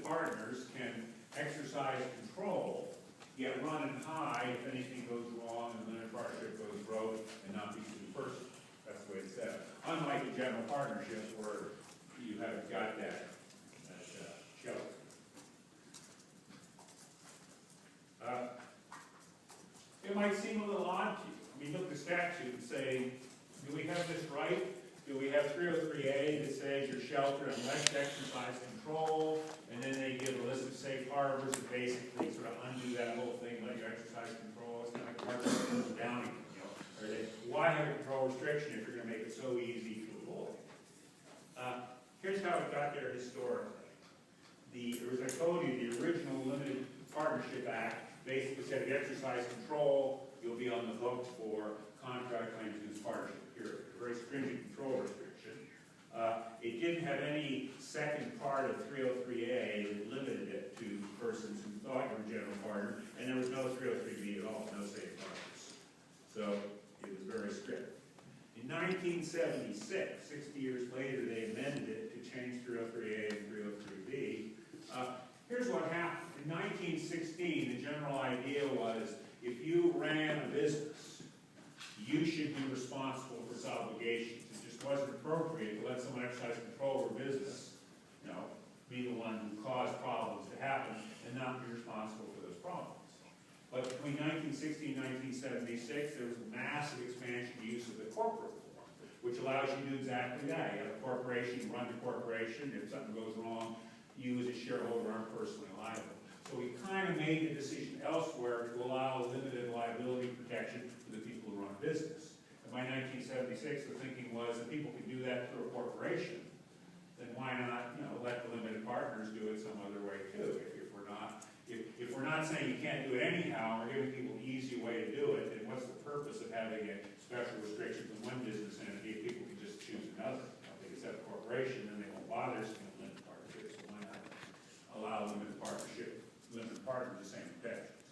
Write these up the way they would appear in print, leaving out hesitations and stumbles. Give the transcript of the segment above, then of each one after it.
limited partners can exercise control, yet run and hide if anything goes wrong and the limited partnership goes broke and not be sued personally. That's the way it's set. Unlike a general partnership where you haven't got that shelter. It might seem a little odd to you. I mean, look at the statute and say, do we have this right? Do we have 303A that says you're sheltered unless you exercise control, and then they give a list of safe harbors that basically sort of undo that whole thing, let you exercise control. It's kind of like Harvard Downing, you know. Or they, why have a control restriction if you're going to make it so easy to avoid? Here's how it got there historically. As I told you, the original Limited Partnership Act basically said if you exercise control, you'll be on the hooks for contract claims in this partnership period. A very stringent control restriction. It didn't have any second part of 303A that limited it to persons who thought you were a general partner, and there was no 303B at all, no safe harbors. So it was very strict. In 1976, 60 years later, they amended it to change 303A and 303B. Here's what happened. In 1916, the general idea was if you ran a business, you should be responsible for its obligations. It just wasn't appropriate to let someone exercise control over business, you know, be the one who caused problems to happen and not be responsible for those problems. But between 1960 and 1976, there was a massive expansion of use of the corporate form, which allows you to do exactly that. You have a corporation, you run the corporation. If something goes wrong, you as a shareholder aren't personally liable. So we kind of made the decision elsewhere to allow limited liability protection for the people who run a business. And by 1976, the thinking was that people could do that through a corporation. Then why not, you know, let the limited partners do it some other way too? If we're not saying you can't do it anyhow, we're giving people an easy way to do it, then what's the purpose of having a special restriction from one business entity if people can just choose another? You know, if they can set a corporation, then they won't bother seeing a limited partnership, so why not allow limited partners the same protections?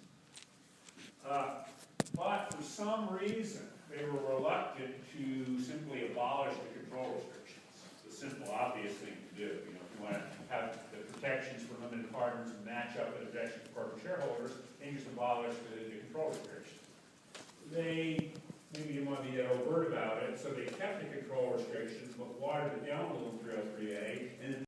But for some reason, they were reluctant to simply abolish the control restrictions. It's a simple, obvious thing to do. You know, if you want to have the protections for limited partners match up with the protections for corporate shareholders, then just abolish the control restrictions. They maybe didn't want to be that overt about it, so they kept the control restrictions, but watered it down a little in 303A, and